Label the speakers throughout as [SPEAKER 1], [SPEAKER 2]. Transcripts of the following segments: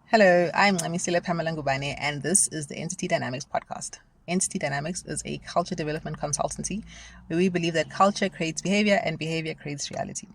[SPEAKER 1] Hello, I'm Amisile Pamela Ngubane, and this is the Entity Dynamics podcast. Entity Dynamics is a culture development consultancy where we believe that culture creates behavior and behavior creates reality.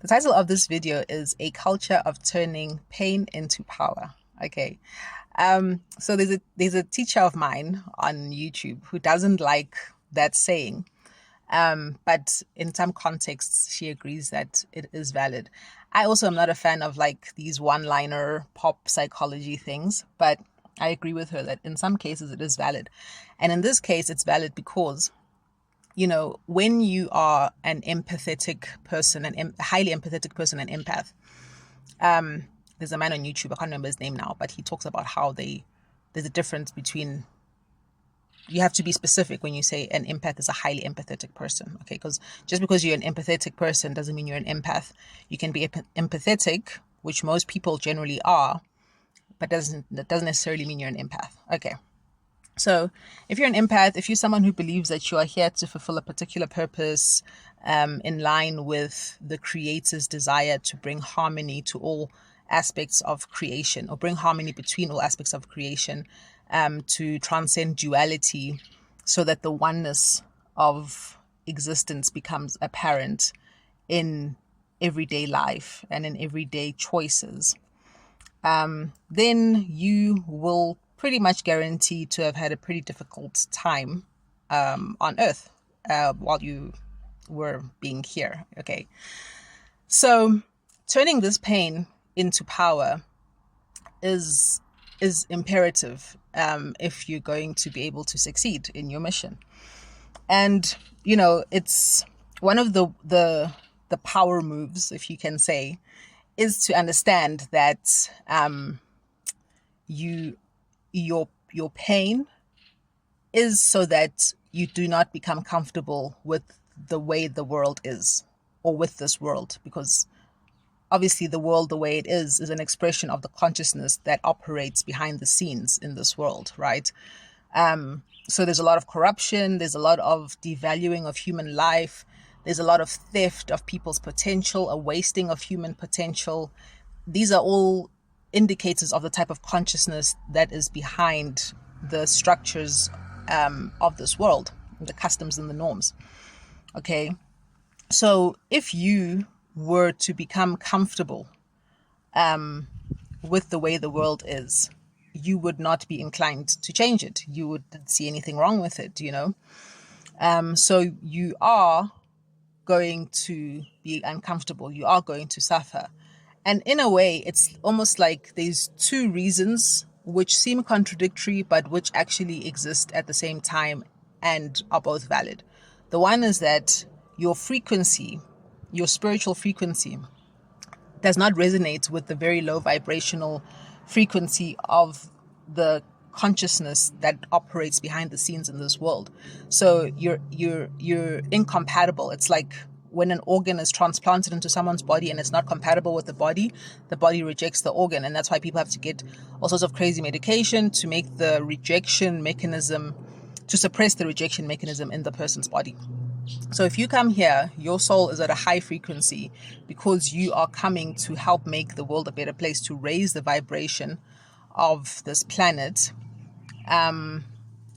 [SPEAKER 1] The title of this video is A Culture of Turning Pain into Power. Okay. So there's a teacher of mine on YouTube who doesn't like that saying. But in some contexts, she agrees that it is valid. I also am not a fan of like these one-liner pop psychology things, but I agree with her that in some cases it is valid. And in this case, it's valid because, when you are an empathetic person, a highly empathetic person, an empath, there's a man on YouTube, I can't remember his name now, but he talks about how there's a difference between, you have to be specific when you say an empath is a highly empathetic person, okay? Because just because you're an empathetic person doesn't mean you're an empath. You can be empathetic, which most people generally are, but that doesn't necessarily mean you're an empath. Okay. So if you're an empath, if you're someone who believes that you are here to fulfill a particular purpose, in line with the creator's desire to bring harmony to all aspects of creation, or bring harmony between all aspects of creation, to transcend duality so that the oneness of existence becomes apparent in everyday life and in everyday choices, then you will pretty much guarantee to have had a pretty difficult time on Earth while you were being here. Okay. So turning this pain into power is imperative if you're going to be able to succeed in your mission. And it's one of the power moves, if you can say, is to understand that your pain is so that you do not become comfortable with the way the world is, or with this world, because obviously the world the way it is an expression of the consciousness that operates behind the scenes in this world, right? So there's a lot of corruption, there's a lot of devaluing of human life, there's a lot of theft of people's potential, a wasting of human potential. These are all indicators of the type of consciousness that is behind the structures of this world, the customs and the norms. Okay, so if you were to become comfortable with the way the world is, you would not be inclined to change it. You wouldn't see anything wrong with it, So you are going to be uncomfortable. You are going to suffer. And in a way, it's almost like there's two reasons which seem contradictory, but which actually exist at the same time and are both valid. The one is that your frequency, your spiritual frequency, does not resonate with the very low vibrational frequency of the consciousness that operates behind the scenes in this world. So you're incompatible. It's like when an organ is transplanted into someone's body and it's not compatible with the body rejects the organ. And that's why people have to get all sorts of crazy medication to make the rejection mechanism, to suppress the rejection mechanism in the person's body. So if you come here, your soul is at a high frequency because you are coming to help make the world a better place, to raise the vibration of this planet,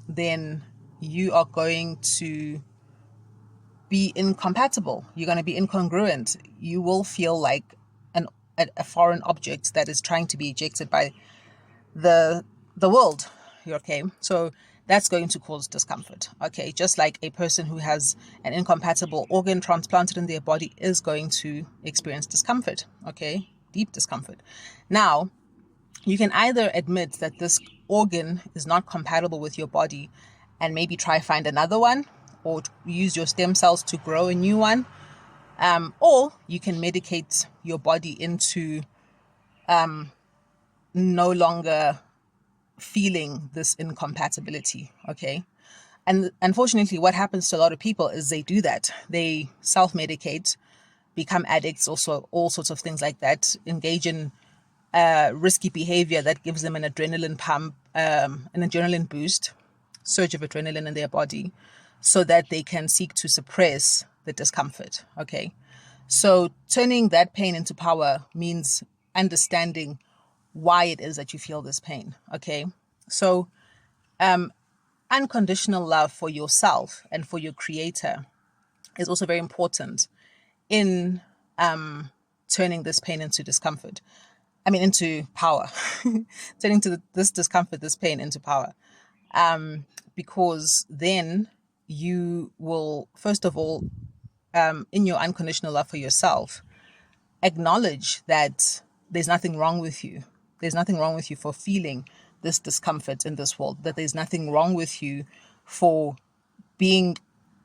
[SPEAKER 1] then you are going to be incompatible. You're going to be incongruent. You will feel like a foreign object that is trying to be ejected by the world. Okay, so that's going to cause discomfort. Okay, just like a person who has an incompatible organ transplanted in their body is going to experience discomfort. Okay, deep discomfort. Now, you can either admit that this organ is not compatible with your body and maybe try find another one, or use your stem cells to grow a new one, or you can medicate your body into no longer feeling this incompatibility. Okay, and unfortunately what happens to a lot of people is they do that. They self-medicate, become addicts, also all sorts of things like that, engage in risky behavior that gives them an adrenaline pump, an adrenaline boost, surge of adrenaline in their body, so that they can seek to suppress the discomfort. Okay, so turning that pain into power means understanding why it is that you feel this pain. Okay. So, unconditional love for yourself and for your creator is also very important in turning this pain into discomfort. I mean, into power, turning this discomfort, this pain into power. Because then you will, first of all, in your unconditional love for yourself, acknowledge that there's nothing wrong with you. There's nothing wrong with you for feeling this discomfort in this world, that there's nothing wrong with you for being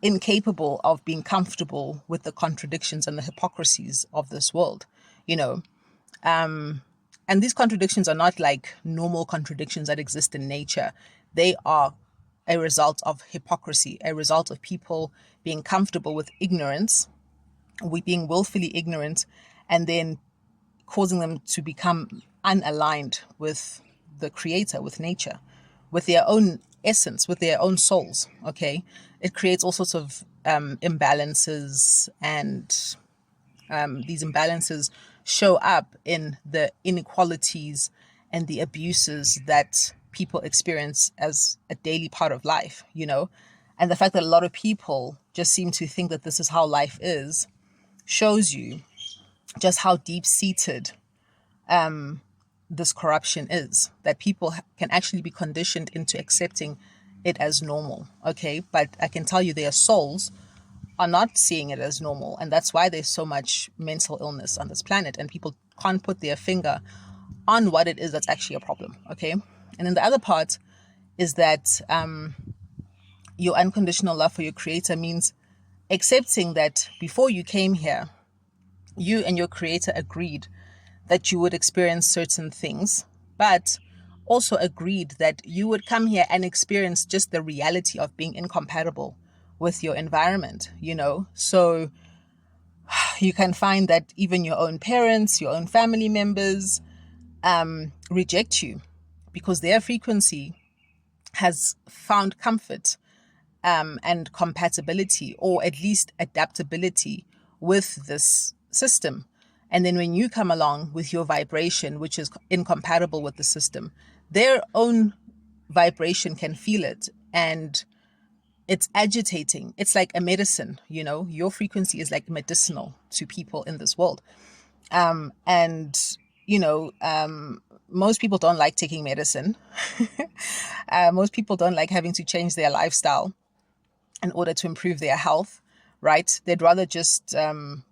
[SPEAKER 1] incapable of being comfortable with the contradictions and the hypocrisies of this world, you know. And these contradictions are not like normal contradictions that exist in nature. They are a result of hypocrisy, a result of people being comfortable with ignorance, we being willfully ignorant, and then causing them to become unaligned with the creator, with nature, with their own essence, with their own souls. Okay. It creates all sorts of imbalances, and these imbalances show up in the inequalities and the abuses that people experience as a daily part of life, you know. And the fact that a lot of people just seem to think that this is how life is shows you just how deep-seated this corruption is, that people can actually be conditioned into accepting it as normal. Okay. But I can tell you their souls are not seeing it as normal. And that's why there's so much mental illness on this planet, and people can't put their finger on what it is that's actually a problem. Okay. And then the other part is that your unconditional love for your creator means accepting that before you came here, you and your creator agreed that you would experience certain things, but also agreed that you would come here and experience just the reality of being incompatible with your environment, you know. So you can find that even your own parents, your own family members reject you because their frequency has found comfort and compatibility, or at least adaptability with this system. And then when you come along with your vibration, which is incompatible with the system, their own vibration can feel it, and it's agitating. It's like a medicine, you know. Your frequency is like medicinal to people in this world. And, you know, most people don't like taking medicine. Most people don't like having to change their lifestyle in order to improve their health, right? They'd rather just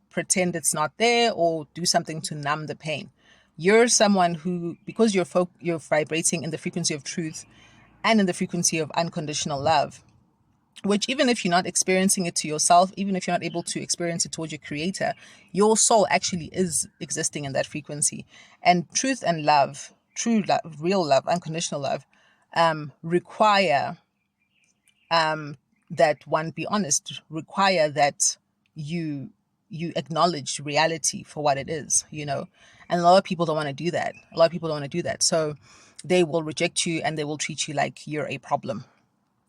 [SPEAKER 1] pretend it's not there or do something to numb the pain. You're someone who, because you're vibrating in the frequency of truth and in the frequency of unconditional love, which even if you're not experiencing it to yourself, even if you're not able to experience it towards your creator, your soul actually is existing in that frequency. And truth and love, true love, real love, unconditional love, require that one be honest, require that you acknowledge reality for what it is, you know. And a lot of people don't want to do that. A lot of people don't want to do that. So they will reject you and they will treat you like you're a problem.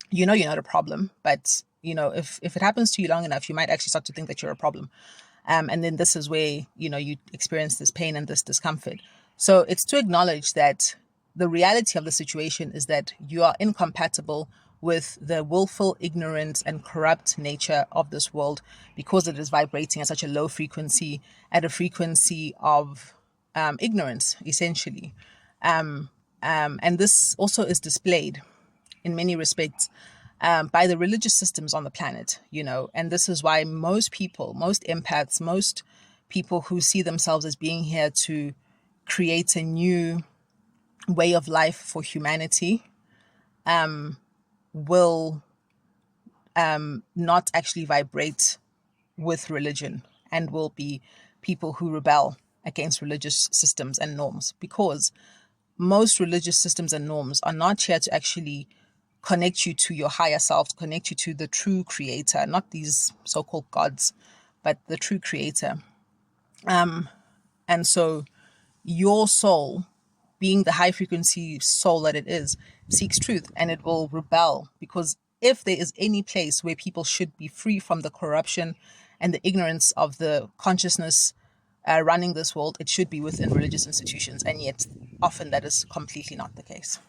[SPEAKER 1] You know, you're not a problem, but you know, if it happens to you long enough, you might actually start to think that you're a problem. And then this is where, you know, you experience this pain and this discomfort. So it's to acknowledge that the reality of the situation is that you are incompatible with the willful, ignorant, and corrupt nature of this world, because it is vibrating at such a low frequency, at a frequency of ignorance, essentially. And this also is displayed in many respects by the religious systems on the planet, you know. And this is why most people, most empaths, most people who see themselves as being here to create a new way of life for humanity, will not actually vibrate with religion, and will be people who rebel against religious systems and norms, because most religious systems and norms are not here to actually connect you to your higher self, connect you to the true creator, not these so-called gods, but the true creator. And so your soul, being the high frequency soul that it is, seeks truth, and it will rebel, because if there is any place where people should be free from the corruption and the ignorance of the consciousness running this world, it should be within religious institutions, and yet often that is completely not the case.